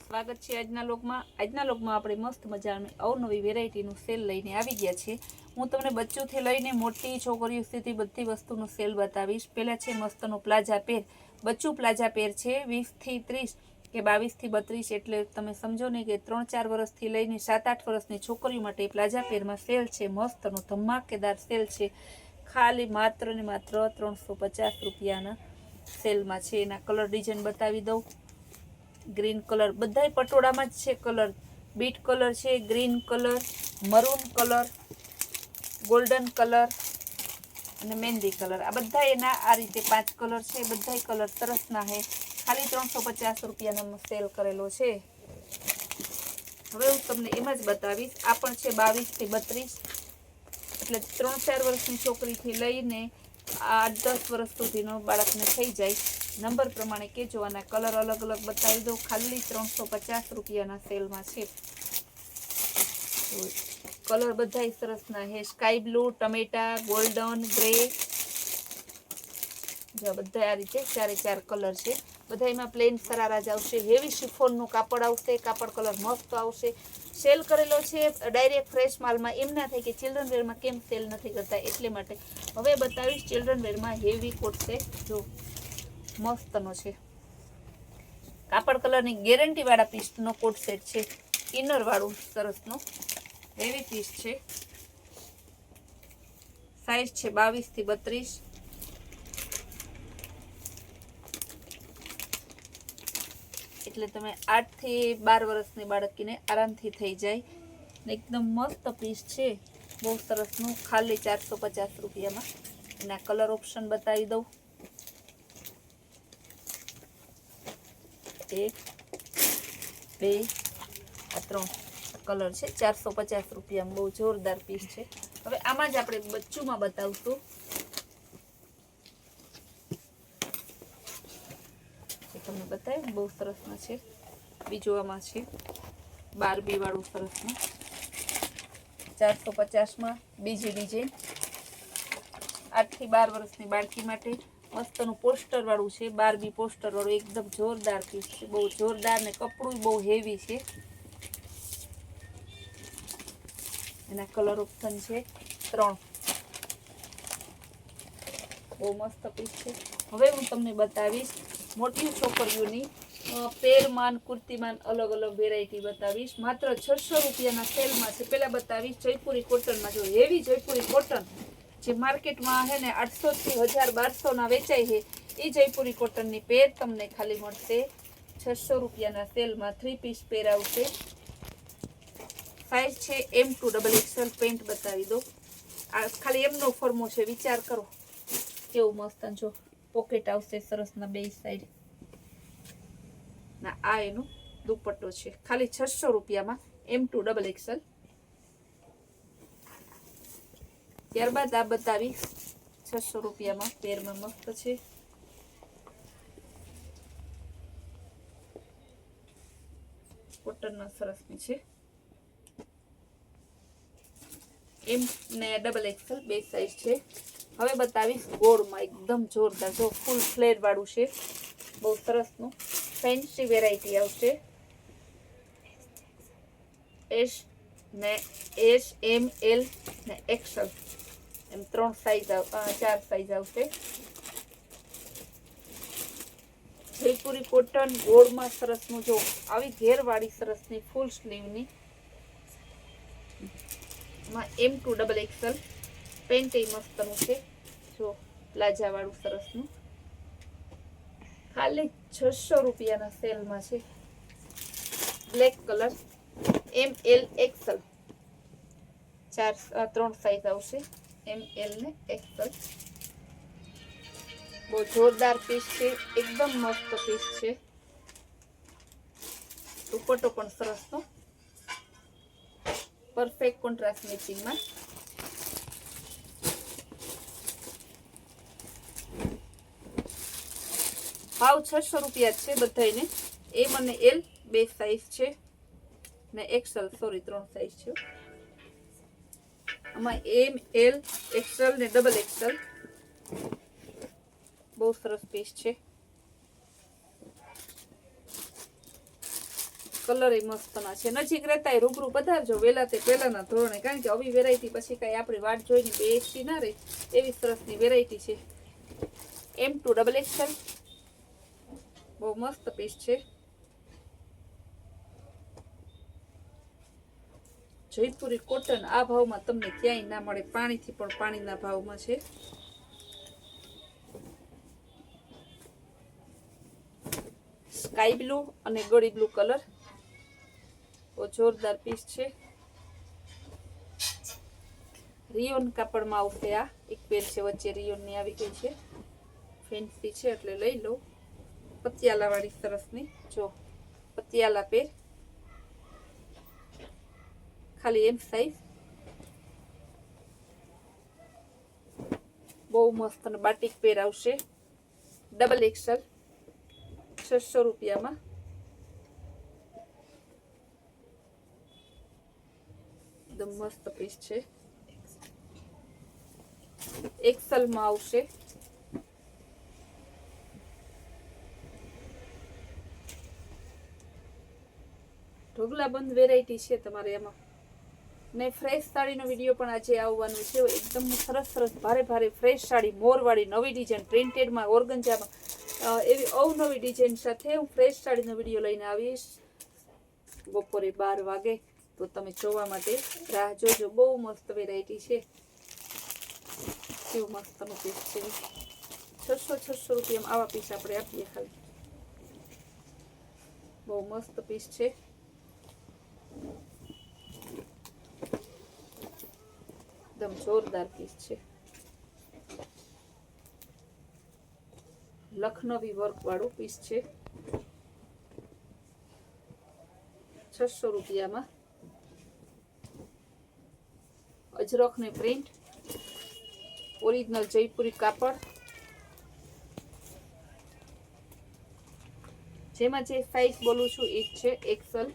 સ્વાગત છે આજના લોગમાં આપણે મસ્ત મજાની અવનવી વેરાયટીનું સેલ લઈને આવી ગયા છે। હું તમને બચ્ચુંથી લઈને મોટી છોકરીઓ સુધી બધી વસ્તુનું સેલ બતાવીશ। પહેલા છે મસ્તનો પ્લાઝા પેર, બચ્ચું પ્લાઝા પેર છે 20 થી 30 કે 22 થી 32, એટલે તમે સમજો ને કે 3-4 વર્ષથી લઈને 7-8 વર્ષની છોકરીઓ માટે પ્લાઝા પેરમાં સેલ છે। મસ્તનો ધમાકેદાર સેલ છે, ખાલી માત્ર ને માત્ર 350 રૂપિયાના સેલમાં છે। એના કલર ડિઝાઇન બતાવી દઉં। ग्रीन कलर बधाई पटोड़ा में छे, कलर बीट कलर छे, green colour, maroon colour, golden colour अने मेहंदी कलर, आ बधा एना आ रीते 5 कलर छे। बधाई कलर सरसना है, खाली 350 रूपियानो सेल करेलो छे। हवे हूँ तमने एम ज बतावीश। आ पण छे 22 થી 32, એટલે 3-4 વર્ષની છોકરીથી લઈને 8-10 વર્ષ સુધીનો બાળકને થઈ જાય। नंबर प्रमाणे कहेजो। आना कलर अलग अलग बतावी दो, खाली 350 रूपियाना सेलमां छे। कलर बधाई सरसना है, स्काई ब्लू, टमेटा, गोल्डन, ग्रे, जो बधा आ रीते 4 कलर छे। बधाईमां प्लेन सरारा ज आवशे, हेवी शिफोननुं कापड़ आवशे, कापड़ कलर मस्त आवशे। सेल करेलो छे डायरेक्ट फ्रेश मालमां। एम ना थाय के चिल्ड्रन वेरमां केम सेल नथी करता, एटले माटे हवे बतावीश। चिल्ड्रन वेरमां हेवी कोट सेट जो मस्तनो छे, कापड़ कलर नी गेरंटी वाळा पीस नो कोट सेट छे, इनर वाळुं सरसनो हेवी पीस छे। साइज छे 22 થી 32, એટલે તમે 8 થી 12 વર્ષની બાળકીને આરામથી થઈ જાય। એકદમ મસ્ત પીસ છે, બહુ સરસનું, ખાલી 450 રૂપિયામાં। એના કલર ઓપ્શન બતાવી દઉં। 1, 2, 3 कलर है 450 रूपिया में, बहुत जोरदार पीस है। हवे आमां ज आपणे बच्चू में बतावशुं। तमने बताव्युं बहुत सरसना छे। बीजो आमां छे बारबी वाळुं सरसनुं 450 में। बीजी डिजाइन 8 થી 12 वर्षनी बाळकी माटे मस्तनु पोस्टर वाळुं छे, बारबी पोस्टर वाळुं एकदम जोरदार पीस छे, बहुत जोरदार ने कपड़ुं बहुत हेवी छे। एना कलर ऑप्शन छे 3, बहुत मस्त पीस छे। हवे हूँ तमने बतावीश मोटी छोकरीओनी पेरमान कुर्तीमान अलग अलग वेरायटी बतावीश। मात्र 600 रूपियाना सेलमां छे। पहेला बतावीश जयपुरी कॉटन। जो हेवी जयपुरी कॉटन जे मार्केट में है ने 800 થી 1000-1200 ना वेचाय है, ए जयपुरी कॉटन नी पेर तमने खाली मळशे 600 रूपियाना सेल में। 3 पीस पेर आवशे। साइज छे M2 XXL। पेंट बतावी दो। आ खाली एम नो फॉर्मो छे, विचार करो केवुं मस्त। जो पॉकेट आवशे सरसना बे साइड ना। आ एनो दुपट्टो छे, खाली 600 रूपियामां M2 XXL। ત્યારબાદ આ બતાવી 600 રૂપિયામાં પેરમાં મસ્ત છે। કોટનના સરસની છે, M ને XXL બે સાઈઝ છે। હવે બતાવીશ ગોળમાં એકદમ જોરદાર, જો ફૂલ ફ્લેર વાળું છે, બહુ સરસનું ફેન્સી વેરાયટી આવશે। S, M, L ને XL एम 3 साइज 4 साइज आवशे। जयपुरी कॉटन गोळ में सरसनु, जो आवी घेरवाड़ी सरसनी फूल स्लीवनी में M2 XXL। पेंट ए मस्तनु छे, जो प्लाजा वाळुं सरसनु, खाली 600 रूपियाना सेल में छे। Black colour ML XL 3 size आवशे, ML ने XL। बहुत जोरदार पीस है, एकदम मस्त पीस है। दुपट्टो पण सरसनो परफेक्ट कॉन्ट्रास्ट मैचिंग में। भाव 600 रूपिया छे बधाईने। M અને L બે साइज छे ने XL, सॉरी 3 साइज छे। आमां M, L, XL ने XXL बहुत सरस पीस है। કલર એ મસ્તના છે. નજીક રહેતા રૂબરૂ પધારજો વહેલા તે પહેલાના ધોરણે, કારણ કે આવી વેરાયટી પછી કાંઈ આપણી વાટ જોઈને બેસતી ના રહે એવી સરસની વેરાયટી છે. M2XXL બહુ મસ્ત પીસ છે. જયપુરી કોટન આ ભાવમાં તમને ક્યાંય ના મળે, પાણીથી પણ પાણીના ભાવમાં છે. સ્કાય બ્લુ અને ગળી બ્લુ કલર, બહુ જોરદાર પીસ છે. રિયોન કાપડમાં આવશે. આ એક પેર છે વચ્ચે રિયોનની આવી ગઈ છે, ફેન્સી છે એટલે લઈ લો. પતિયાલા વાળી સરસની, જો પતિયાલા પેર, ખાલી એમ સાઈઝ, બહુ મસ્ત. અને બાટિક પેર આવશે XXL 600 રૂપિયામાં. એકદમ મસ્ત પીસ છે. XL માં આવશે. ઢોગલા બંધ વેરાયટી છે તમારે એમાં. ને ફ્રેશ સાડીનો વિડીયો પણ આજે આવવાનું છે. એકદમ સરસ સરસ ભારે ભારે ફ્રેશ સાડી, મોરવાળી નવી ડિઝાઇન, પ્રિન્ટેડમાં, ઓર્ગન્જામાં, એવી અવનવી ડિઝાઇન સાથે હું ફ્રેશ સાડીનો વિડીયો લઈને આવીશ બપોરે 12 વાગે. તો તમે જોવા માટે રાહ જોજો. બહુ મસ્ત વેરાયટી છે. કેવું મસ્તનું પીસ છે. 600 રૂપિયામાં આવા પીસ આપણે આપીએ ખાલી. બહુ મસ્ત પીસ છે. એકદમ જોરદાર પીસ છે. લખનવી વર્ક વાળું પીસ છે. 600 રૂપિયામાં. અજરખની પ્રિન્ટ, ઓરિજિનલ જયપુરી કાપડ, જેમાં જે સાઈઝ બોલું છું એ જ છે XL.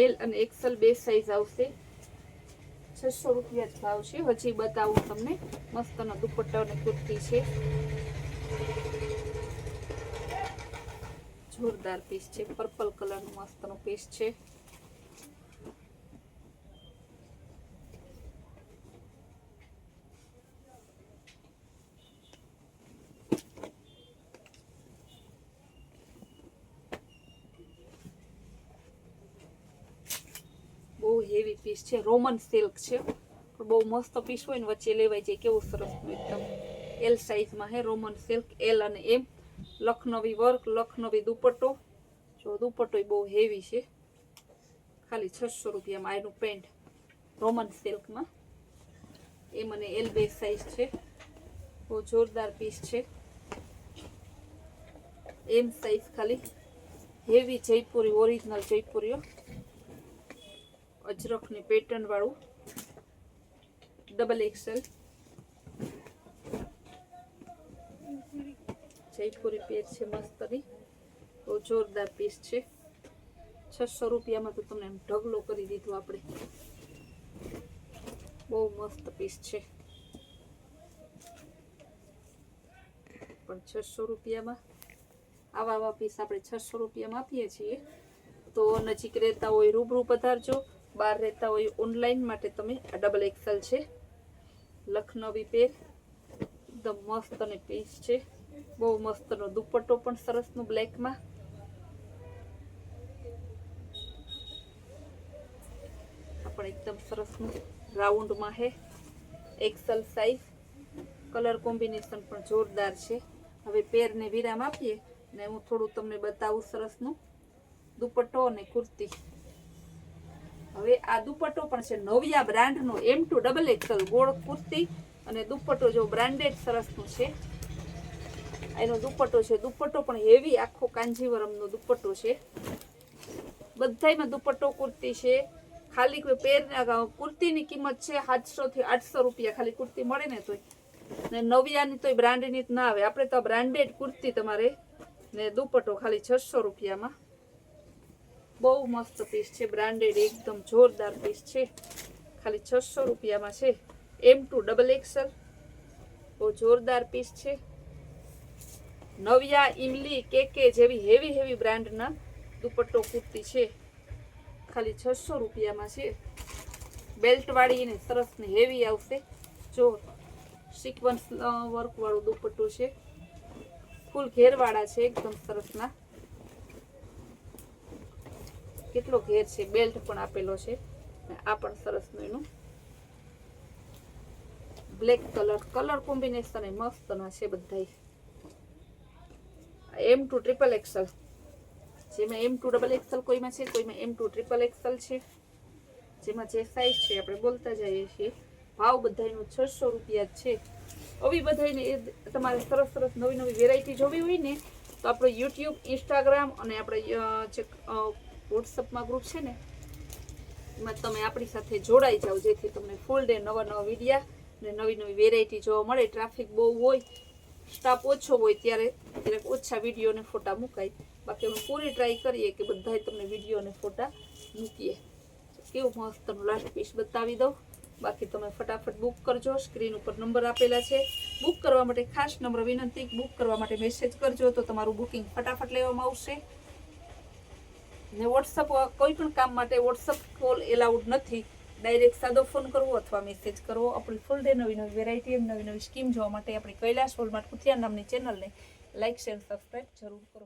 L અને XL બે સાઈઝ આવશે. 600 રૂપિયા જ ભાવ છે. હજી બતાવું તમને. મસ્તનો દુપટ્ટો અને કુર્તી છે. જોરદાર પીસ છે. પર્પલ કલરનું મસ્તનો પીસ છે. બહુ હેવી પીસ છે. રોમન સિલ્ક છે. બહુ મસ્ત પીસ હોય ને વચ્ચે લેવાય જાય કેવું સરસ એકદમ. L સાઈઝમાં હે રોમન સિલ્ક, L અને M. લખનવી વર્ક, લખનવી દુપટ્ટો. જો દુપટ્ટો બહુ હેવી છે. ખાલી 600 રૂપિયામાં. આનું પેન્ટ રોમન સિલ્કમાં, M અને L બે સાઈઝ છે. બહુ જોરદાર પીસ છે. M સાઈઝ ખાલી. હેવી જયપુરી, ઓરિજિનલ જયપુરીઓ, અજરખની પેટર્ન વાળું XXL જયપુરી પેર છે મસ્તની. બહુ જોરદાર પીસ છે. 600 રૂપિયામાં તો તમને એમ ઢગલો કરી દીધું આપણે. બહુ મસ્ત પીસ છે. પણ 600 રૂપિયામાં આવા પીસ આપણે 600 રૂપિયામાં આપીએ છીએ. તો નજીક રહેતા હોય રૂબરૂ પધારજો, બહાર રહેતા હોય ઓનલાઈન માટે તમે આ XXL છે. લખનવી પેર, એકદમ મસ્ત અને પીસ છે. બહુ મસ્તનો દુપટ્ટો પણ સરસનો બ્લેકમાં. પણ એકદમ સરસનું રાઉન્ડમાં હે. XL size. કલર કોમ્બિનેશન પણ જોરદાર છે. હવે પેરને વિરામ આપીએ ને હું થોડું તમને બતાવું સરસનું દુપટ્ટો અને કુર્તી. હવે આ દુપટ્ટો પણ છે નવિયા બ્રાન્ડનો M2XXL ગોળ કુર્તી અને દુપટ્ટો જો બ્રાન્ડેડ સરસનું છે. એનો દુપટ્ટો છે. દુપટ્ટો પણ હેવી આખો કાંજીવરમનો દુપટ્ટો છે. બધાયમાં દુપટ્ટો કુર્તી છે. ખાલી કોઈ પેર કુર્તીની કિંમત છે 700 થી 800 રૂપિયા ખાલી કુર્તી મળે ને તોય. ને નવિયાની તોય બ્રાન્ડની ના આવે. આપણે તો બ્રાન્ડેડ કુર્તી તમારે ને દુપટ્ટો ખાલી 600 રૂપિયામાં. બહુ મસ્ત પીસ છે. બ્રાન્ડેડ એકદમ જોરદાર પીસ છે. ખાલી 600 રૂપિયામાં છે. M2XXL બહુ જોરદાર પીસ છે. નવ્યા, ઇમલી, કે જેવી હેવી બ્રાન્ડના દુપટ્ટો કુર્તી છે. ખાલી 600 રૂપિયામાં છે. બેલ્ટ વાળી ને સરસ ને હેવી આવશે. જો સિક્વન્સ વર્ક વાળું દુપટ્ટો છે. ફૂલ ઘેર વાળા છે એકદમ સરસના. કેટલો ઘેર છે, બેલ્ટ પણ આપેલો છે. આ પણ સરસનું એનું બ્લેક કલર કોમ્બિનેશન એ મસ્તના છે બધા. M2 ટ્રિપલ એક્સલ, જેમાં M2 ડબલ એક્સલ કોઈમાં છે, કોઈમાં M2 ટ્રિપલ એક્સલ છે. જેમાં જે સાઈઝ છે આપણે બોલતા જઈએ છીએ. ભાવ બધાયનો 600 રૂપિયા જ છે. આવી બધાને તમારે સરસ નવી વેરાયટી જોવી હોય ને તો આપણો યુટ્યુબ, ઇન્સ્ટાગ્રામ અને આપણે જે વોટ્સઅપમાં ગ્રુપ છે ને એમાં તમે આપણી સાથે જોડાઈ જાઓ, જેથી તમને ફૂલ ડે નવા વિડીયા ને નવી વેરાયટી જોવા મળે. ટ્રાફિક બહુ હોય, સ્ટાફ ઓછો હોય ત્યારે ઓછા વિડીયો અને ફોટા મુકાય. બાકી અમે પૂરી ટ્રાય કરીએ કે બધાય તમને વિડીયો અને ફોટા મૂકીએ. કેવું મસ્તનું લાસ્ટ પીસ બતાવી દઉં. બાકી તમે ફટાફટ બુક કરજો. સ્ક્રીન ઉપર નંબર આપેલા છે. બુક કરવા માટે ખાસ નંબર વિનંતી, બુક કરવા માટે મેસેજ કરજો તો તમારું બુકિંગ ફટાફટ લેવામાં આવશે. ને વોટ્સઅપ કોઈ પણ કામ માટે વોટ્સઅપ કોલ એલાઉડ નથી. ડાયરેક્ટ સાદો ફોન કરવો અથવા મેસેજ કરવો. આપણી ફૂલ ડે નવી વેરાયટી નવી સ્કીમ જોવા માટે આપણી કૈલાશ હોલમાર્ટ કુતિયા નામની ચેનલને લાઈક શેર સબસ્ક્રાઈબ જરૂર કરો.